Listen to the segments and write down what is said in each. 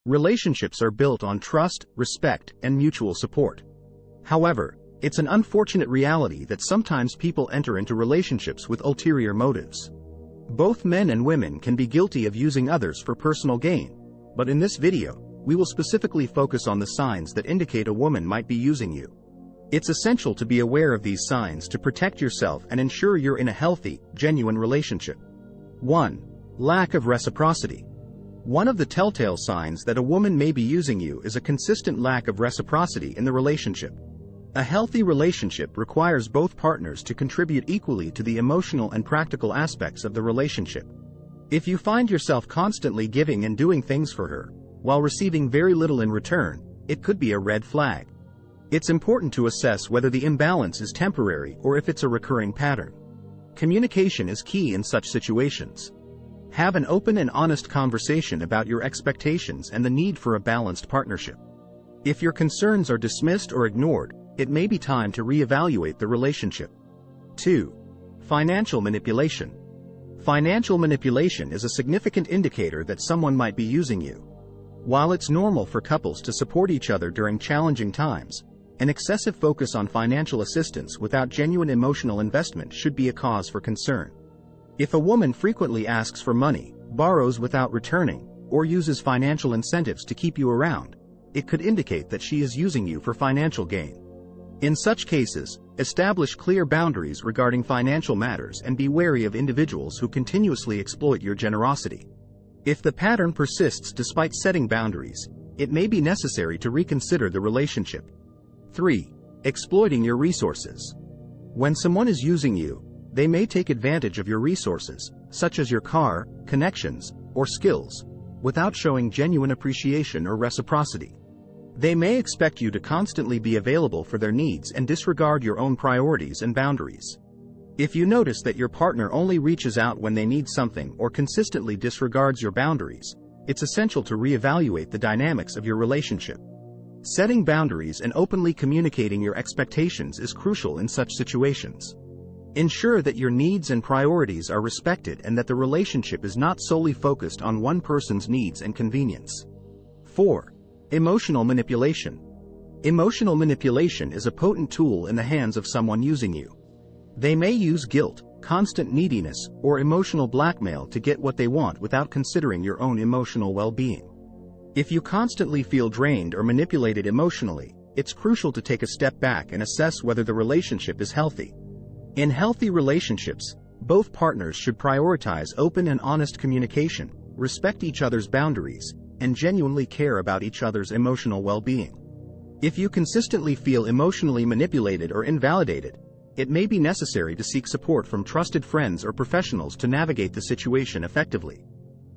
Relationships are built on trust, respect, and mutual support. However, it's an unfortunate reality that sometimes people enter into relationships with ulterior motives. Both men and women can be guilty of using others for personal gain, but in this video, we will specifically focus on the signs that indicate a woman might be using you. It's essential to be aware of these signs to protect yourself and ensure you're in a healthy, genuine relationship. 1. Lack of reciprocity. One of the telltale signs that a woman may be using you is a consistent lack of reciprocity in the relationship. A healthy relationship requires both partners to contribute equally to the emotional and practical aspects of the relationship. If you find yourself constantly giving and doing things for her, while receiving very little in return, it could be a red flag. It's important to assess whether the imbalance is temporary or if it's a recurring pattern. Communication is key in such situations. Have an open and honest conversation about your expectations and the need for a balanced partnership. If your concerns are dismissed or ignored, it may be time to reevaluate the relationship. 2. Financial manipulation. Financial manipulation is a significant indicator that someone might be using you. While it's normal for couples to support each other during challenging times, an excessive focus on financial assistance without genuine emotional investment should be a cause for concern. If a woman frequently asks for money, borrows without returning, or uses financial incentives to keep you around, it could indicate that she is using you for financial gain. In such cases, establish clear boundaries regarding financial matters and be wary of individuals who continuously exploit your generosity. If the pattern persists despite setting boundaries, it may be necessary to reconsider the relationship. 3. Exploiting your resources. When someone is using you, they may take advantage of your resources, such as your car, connections, or skills, without showing genuine appreciation or reciprocity. They may expect you to constantly be available for their needs and disregard your own priorities and boundaries. If you notice that your partner only reaches out when they need something or consistently disregards your boundaries, it's essential to reevaluate the dynamics of your relationship. Setting boundaries and openly communicating your expectations is crucial in such situations. Ensure that your needs and priorities are respected and that the relationship is not solely focused on one person's needs and convenience. 4. Emotional manipulation. Emotional manipulation is a potent tool in the hands of someone using you. They may use guilt, constant neediness, or emotional blackmail to get what they want without considering your own emotional well-being. If you constantly feel drained or manipulated emotionally, it's crucial to take a step back and assess whether the relationship is healthy. In healthy relationships, both partners should prioritize open and honest communication, respect each other's boundaries, and genuinely care about each other's emotional well-being. If you consistently feel emotionally manipulated or invalidated, it may be necessary to seek support from trusted friends or professionals to navigate the situation effectively.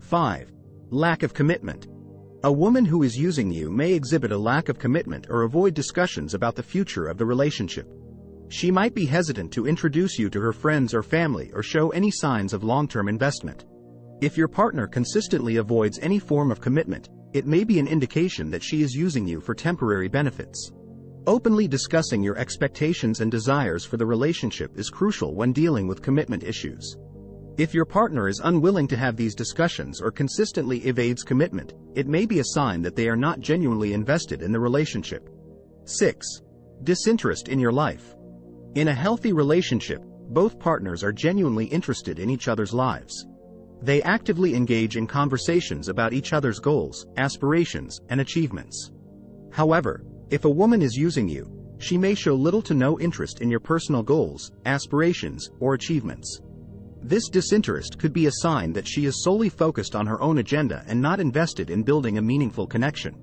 5. Lack of commitment. A woman who is using you may exhibit a lack of commitment or avoid discussions about the future of the relationship. She might be hesitant to introduce you to her friends or family or show any signs of long-term investment. If your partner consistently avoids any form of commitment, it may be an indication that she is using you for temporary benefits. Openly discussing your expectations and desires for the relationship is crucial when dealing with commitment issues. If your partner is unwilling to have these discussions or consistently evades commitment, it may be a sign that they are not genuinely invested in the relationship. 6. Disinterest in your life. In a healthy relationship, both partners are genuinely interested in each other's lives. They actively engage in conversations about each other's goals, aspirations, and achievements. However, if a woman is using you, she may show little to no interest in your personal goals, aspirations, or achievements. This disinterest could be a sign that she is solely focused on her own agenda and not invested in building a meaningful connection.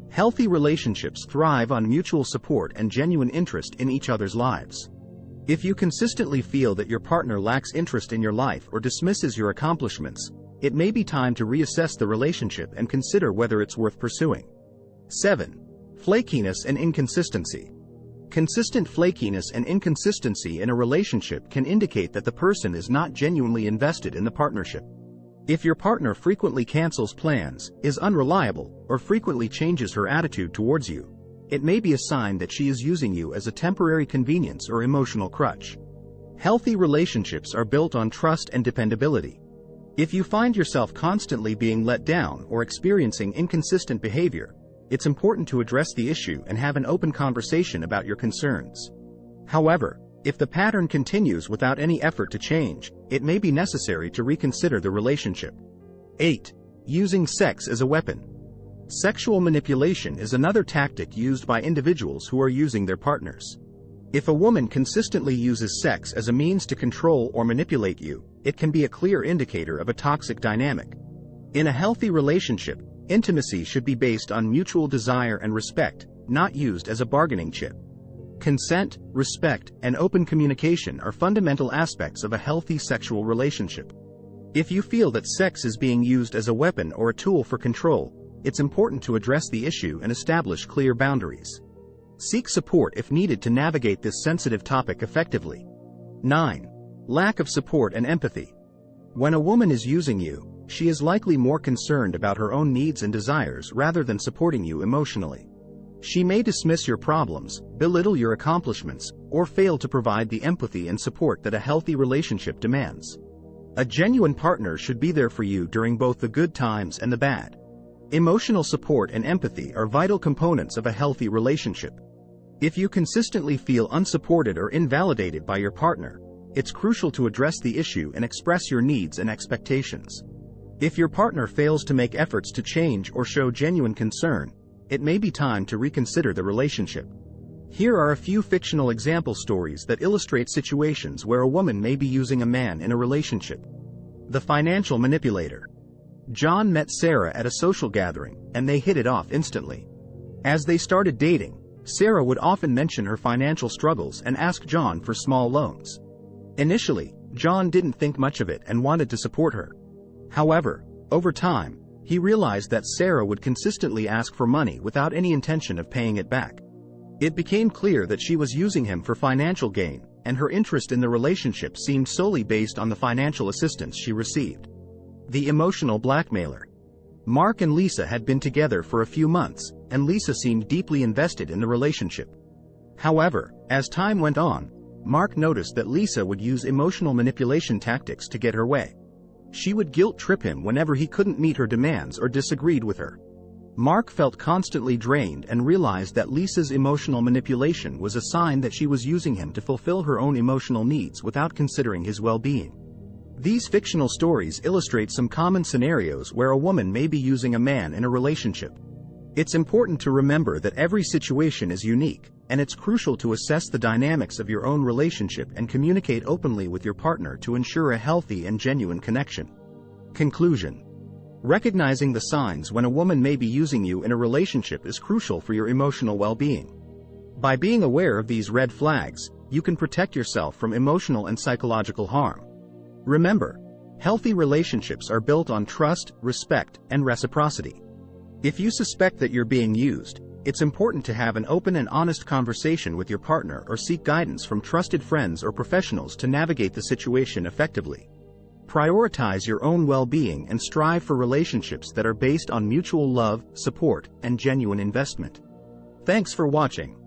Healthy relationships thrive on mutual support and genuine interest in each other's lives. If you consistently feel that your partner lacks interest in your life or dismisses your accomplishments, it may be time to reassess the relationship and consider whether it's worth pursuing. 7. Flakiness and inconsistency. Consistent flakiness and inconsistency in a relationship can indicate that the person is not genuinely invested in the partnership. If your partner frequently cancels plans, is unreliable, or frequently changes her attitude towards you, it may be a sign that she is using you as a temporary convenience or emotional crutch. Healthy relationships are built on trust and dependability. If you find yourself constantly being let down or experiencing inconsistent behavior, it's important to address the issue and have an open conversation about your concerns. However, if the pattern continues without any effort to change, it may be necessary to reconsider the relationship. 8. Using sex as a weapon. Sexual manipulation is another tactic used by individuals who are using their partners. If a woman consistently uses sex as a means to control or manipulate you, it can be a clear indicator of a toxic dynamic. In a healthy relationship, intimacy should be based on mutual desire and respect, not used as a bargaining chip. Consent, respect, and open communication are fundamental aspects of a healthy sexual relationship. If you feel that sex is being used as a weapon or a tool for control, it's important to address the issue and establish clear boundaries. Seek support if needed to navigate this sensitive topic effectively. 9. Lack of support and empathy. When a woman is using you, she is likely more concerned about her own needs and desires rather than supporting you emotionally. She may dismiss your problems, belittle your accomplishments, or fail to provide the empathy and support that a healthy relationship demands. A genuine partner should be there for you during both the good times and the bad. Emotional support and empathy are vital components of a healthy relationship. If you consistently feel unsupported or invalidated by your partner, it's crucial to address the issue and express your needs and expectations. If your partner fails to make efforts to change or show genuine concern, it may be time to reconsider the relationship. Here are a few fictional example stories that illustrate situations where a woman may be using a man in a relationship. The financial manipulator. John met Sarah at a social gathering, and they hit it off instantly. As they started dating, Sarah would often mention her financial struggles and ask John for small loans. Initially, John didn't think much of it and wanted to support her. However, over time, he realized that Sarah would consistently ask for money without any intention of paying it back. It became clear that she was using him for financial gain, and her interest in the relationship seemed solely based on the financial assistance she received. The emotional blackmailer. Mark and Lisa had been together for a few months, and Lisa seemed deeply invested in the relationship. However, as time went on, Mark noticed that Lisa would use emotional manipulation tactics to get her way. She would guilt-trip him whenever he couldn't meet her demands or disagreed with her. Mark felt constantly drained and realized that Lisa's emotional manipulation was a sign that she was using him to fulfill her own emotional needs without considering his well-being. These fictional stories illustrate some common scenarios where a woman may be using a man in a relationship. It's important to remember that every situation is unique, and it's crucial to assess the dynamics of your own relationship and communicate openly with your partner to ensure a healthy and genuine connection. Conclusion. Recognizing the signs when a woman may be using you in a relationship is crucial for your emotional well-being. By being aware of these red flags, you can protect yourself from emotional and psychological harm. Remember, healthy relationships are built on trust, respect, and reciprocity. If you suspect that you're being used, it's important to have an open and honest conversation with your partner or seek guidance from trusted friends or professionals to navigate the situation effectively. Prioritize your own well-being and strive for relationships that are based on mutual love, support, and genuine investment. Thanks for watching.